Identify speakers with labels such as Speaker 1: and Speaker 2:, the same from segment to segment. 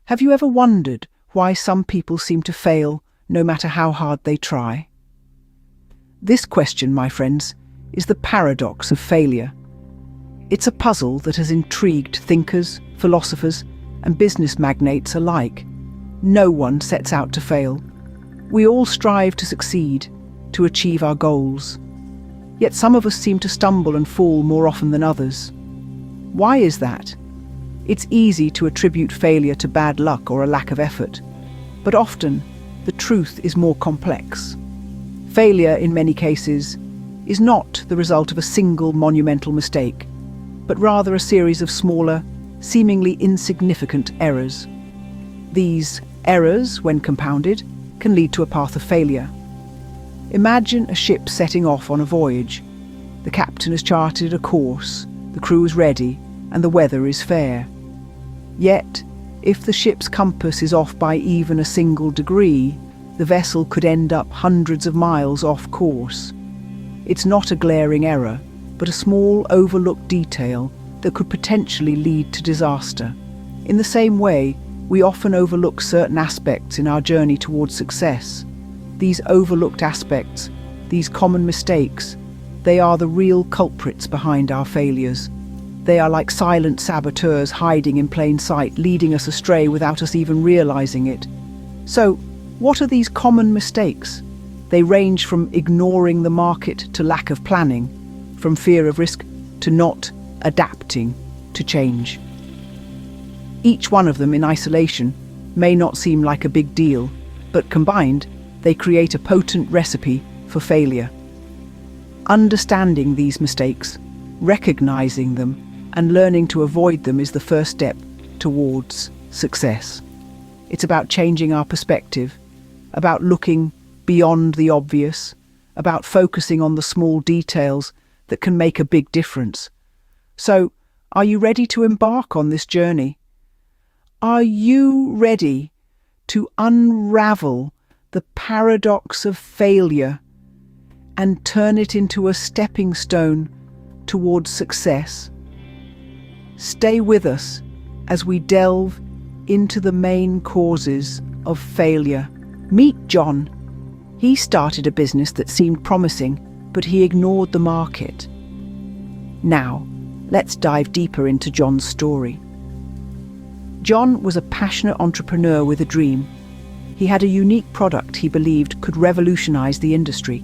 Speaker 1: Have you ever wondered why some people seem to fail no matter how hard they try? This question, my friends, is the paradox of failure. It's a puzzle that has intrigued thinkers, philosophers, and business magnates alike. No one sets out to fail. We all strive to succeed, to achieve our goals. Yet some of us seem to stumble and fall more often than others. Why is that? It's easy to attribute failure to bad luck or a lack of effort, but often the truth is more complex. Failure, in many cases, is not the result of a single monumental mistake, but rather a series of smaller, seemingly insignificant errors. These errors, when compounded, can lead to a path of failure. Imagine a ship setting off on a voyage. The captain has charted a course, the crew is ready, and the weather is fair. Yet, if the ship's compass is off by even a single degree, the vessel could end up hundreds of miles off course. It's not a glaring error, but a small overlooked detail that could potentially lead to disaster. In the same way, we often overlook certain aspects in our journey towards success. These overlooked aspects, these common mistakes, they are the real culprits behind our failures. They are like silent saboteurs hiding in plain sight, leading us astray without us even realizing it. So, what are these common mistakes? They range from ignoring the market to lack of planning, from fear of risk to not adapting to change. Each one of them in isolation may not seem like a big deal, but combined, they create a potent recipe for failure. Understanding these mistakes, recognizing them, and learning to avoid them is the first step towards success. It's about changing our perspective, about looking beyond the obvious, about focusing on the small details that can make a big difference. So, are you ready to embark on this journey? Are you ready to unravel the paradox of failure and turn it into a stepping stone towards success? Stay with us as we delve into the main causes of failure. Meet John. He started a business that seemed promising, but he ignored the market. Now, let's dive deeper into John's story. John was a passionate entrepreneur with a dream. He had a unique product he believed could revolutionize the industry.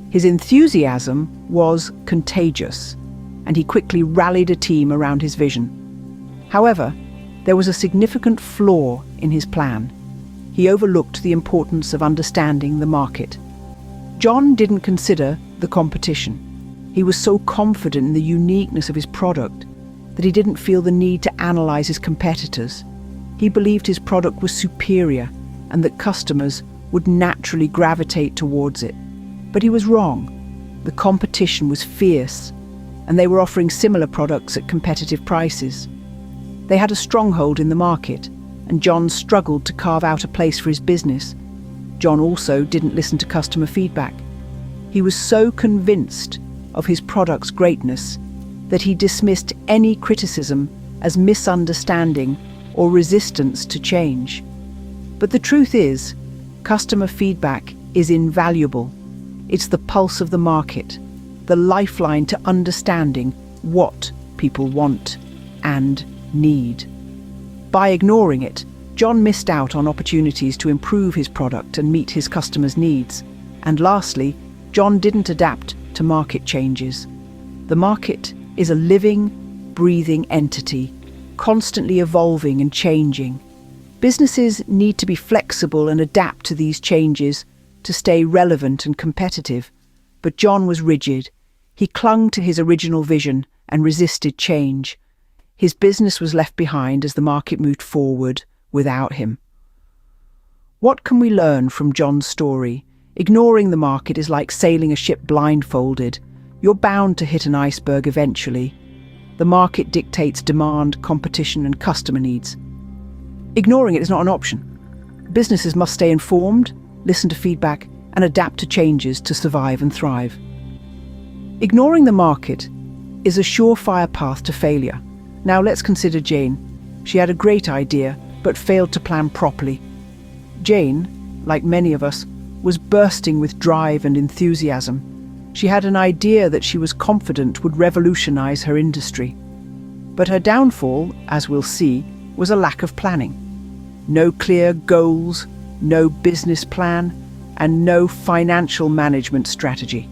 Speaker 1: His enthusiasm was contagious, and he quickly rallied a team around his vision. However, there was a significant flaw in his plan. He overlooked the importance of understanding the market. John didn't consider the competition. He was so confident in the uniqueness of his product that he didn't feel the need to analyze his competitors. He believed his product was superior and that customers would naturally gravitate towards it. But he was wrong. The competition was fierce, and they were offering similar products at competitive prices. They had a stronghold in the market, and John struggled to carve out a place for his business. John also didn't listen to customer feedback. He was so convinced of his product's greatness that he dismissed any criticism as misunderstanding or resistance to change. But the truth is, customer feedback is invaluable. It's the pulse of the market, the lifeline to understanding what people want and need. By ignoring it, John missed out on opportunities to improve his product and meet his customers' needs. And lastly, John didn't adapt to market changes. The market is a living, breathing entity, constantly evolving and changing. Businesses need to be flexible and adapt to these changes to stay relevant and competitive. But John was rigid. He clung to his original vision and resisted change. His business was left behind as the market moved forward without him. What can we learn from John's story? Ignoring the market is like sailing a ship blindfolded. You're bound to hit an iceberg eventually. The market dictates demand, competition, and customer needs. Ignoring it is not an option. Businesses must stay informed, listen to feedback, and adapt to changes to survive and thrive. Ignoring the market is a surefire path to failure. Now let's consider Jane. She had a great idea, but failed to plan properly. Jane, like many of us, was bursting with drive and enthusiasm. She had an idea that she was confident would revolutionize her industry. But her downfall, as we'll see, was a lack of planning. No clear goals, no business plan, and no financial management strategy.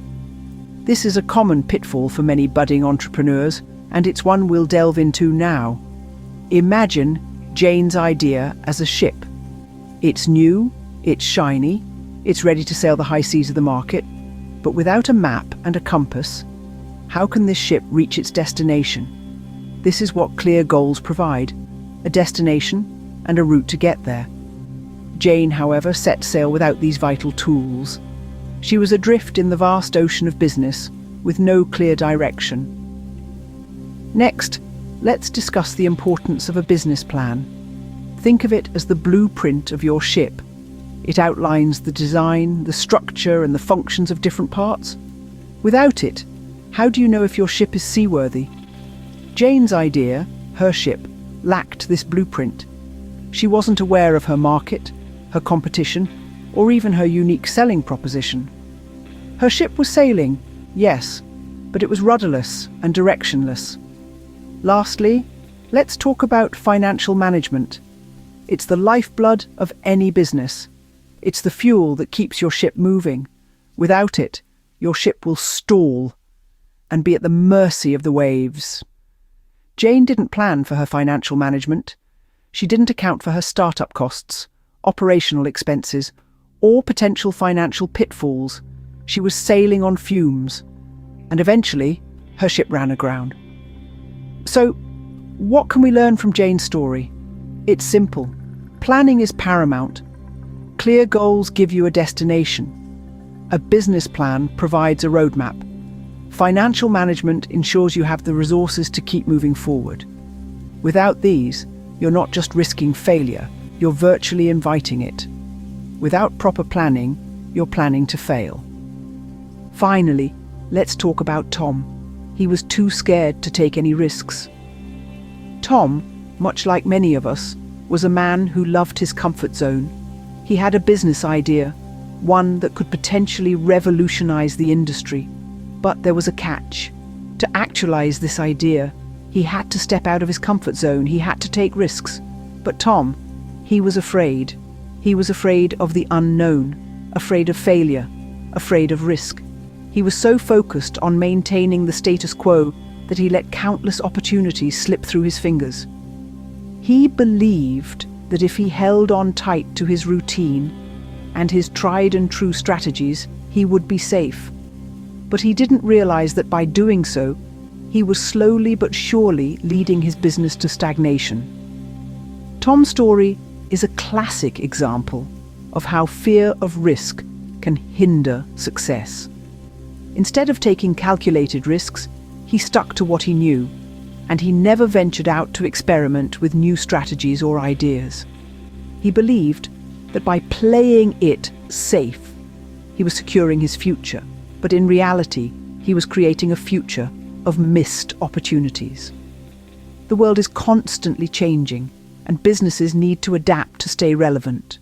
Speaker 1: This is a common pitfall for many budding entrepreneurs, and it's one we'll delve into now. Imagine Jane's idea as a ship. It's new, it's shiny, it's ready to sail the high seas of the market, but without a map and a compass, how can this ship reach its destination? This is what clear goals provide: a destination and a route to get there. Jane, however, set sail without these vital tools. She was adrift in the vast ocean of business, with no clear direction. Next, let's discuss the importance of a business plan. Think of it as the blueprint of your ship. It outlines the design, the structure, and the functions of different parts. Without it, how do you know if your ship is seaworthy? Jane's idea, her ship, lacked this blueprint. She wasn't aware of her market, her competition, or even her unique selling proposition. Her ship was sailing, yes, but it was rudderless and directionless. Lastly, let's talk about financial management. It's the lifeblood of any business. It's the fuel that keeps your ship moving. Without it, your ship will stall and be at the mercy of the waves. Jane didn't plan for her financial management. She didn't account for her startup costs, operational expenses, or potential financial pitfalls. She was sailing on fumes, and eventually her ship ran aground. So, what can we learn from Jane's story? It's simple. Planning is paramount. Clear goals give you a destination. A business plan provides a roadmap. Financial management ensures you have the resources to keep moving forward. Without these, you're not just risking failure, you're virtually inviting it. Without proper planning, you're planning to fail. Finally, let's talk about Tom. He was too scared to take any risks. Tom, much like many of us, was a man who loved his comfort zone. He had a business idea, one that could potentially revolutionize the industry. But there was a catch. To actualize this idea, he had to step out of his comfort zone. He had to take risks. But Tom, he was afraid. He was afraid of the unknown, afraid of failure, afraid of risk. He was so focused on maintaining the status quo that he let countless opportunities slip through his fingers. He believed that if he held on tight to his routine and his tried and true strategies, he would be safe. But he didn't realize that by doing so, he was slowly but surely leading his business to stagnation. Tom's story is a classic example of how fear of risk can hinder success. Instead of taking calculated risks, he stuck to what he knew, and he never ventured out to experiment with new strategies or ideas. He believed that by playing it safe, he was securing his future. But in reality, he was creating a future of missed opportunities. The world is constantly changing, and businesses need to adapt to stay relevant.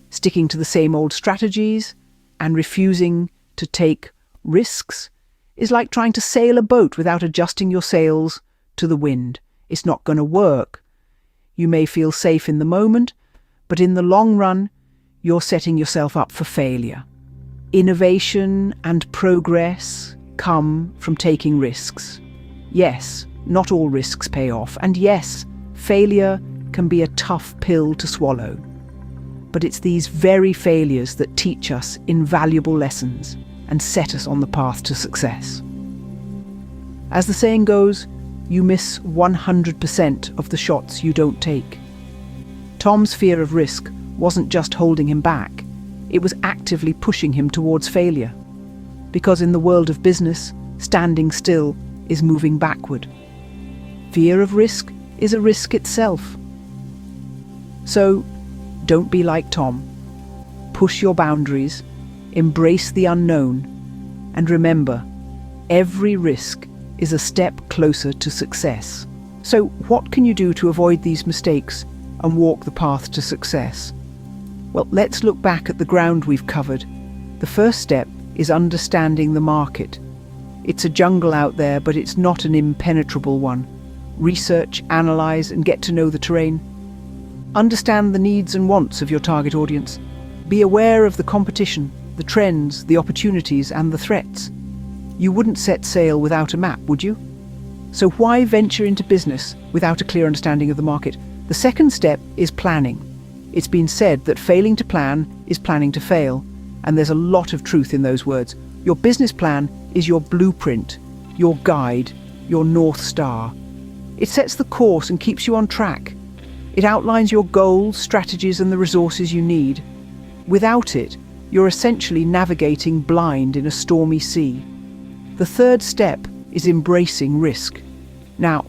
Speaker 1: Sticking to the same old strategies and refusing to take risks is like trying to sail a boat without adjusting your sails to the wind. It's not going to work. You may feel safe in the moment, but in the long run, you're setting yourself up for failure. Innovation and progress come from taking risks. Yes, not all risks pay off, and yes, failure can be a tough pill to swallow. But it's these very failures that teach us invaluable lessons and set us on the path to success. As the saying goes, you miss 100% of the shots you don't take. Tom's fear of risk wasn't just holding him back. It was actively pushing him towards failure. Because in the world of business, standing still is moving backward. Fear of risk is a risk itself. So, don't be like Tom. Push your boundaries, embrace the unknown, and remember, every risk is a step closer to success. So, what can you do to avoid these mistakes? and walk the path to success? Well, let's look back at the ground we've covered. The first step is understanding the market. It's a jungle out there, but it's not an impenetrable one. Research, analyze, and get to know the terrain. Understand the needs and wants of your target audience. Be aware of the competition, the trends, the opportunities, and the threats. You wouldn't set sail without a map, would you? So why venture into business without a clear understanding of the market? The second step is planning. It's been said that failing to plan is planning to fail, and there's a lot of truth in those words. Your business plan is your blueprint, your guide, your North Star. It sets the course and keeps you on track. It outlines your goals, strategies, and the resources you need. Without it, you're essentially navigating blind in a stormy sea. The third step is embracing risk. Now,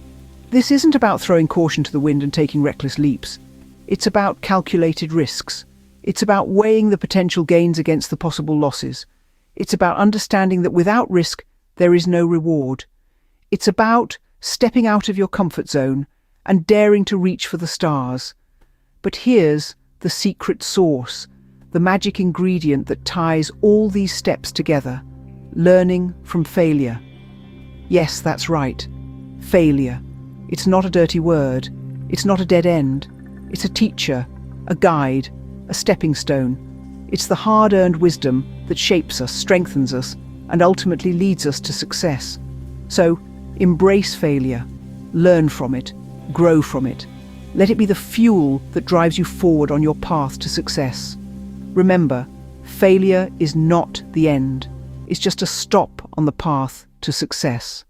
Speaker 1: this isn't about throwing caution to the wind and taking reckless leaps. It's about calculated risks. It's about weighing the potential gains against the possible losses. It's about understanding that without risk, there is no reward. It's about stepping out of your comfort zone and daring to reach for the stars. But here's the secret sauce, the magic ingredient that ties all these steps together: learning from failure. Yes, that's right. Failure. It's not a dirty word. It's not a dead end. It's a teacher, a guide, a stepping stone. It's the hard-earned wisdom that shapes us, strengthens us, and ultimately leads us to success. So, embrace failure. Learn from it. Grow from it. Let it be the fuel that drives you forward on your path to success. Remember, failure is not the end. It's just a stop on the path to success.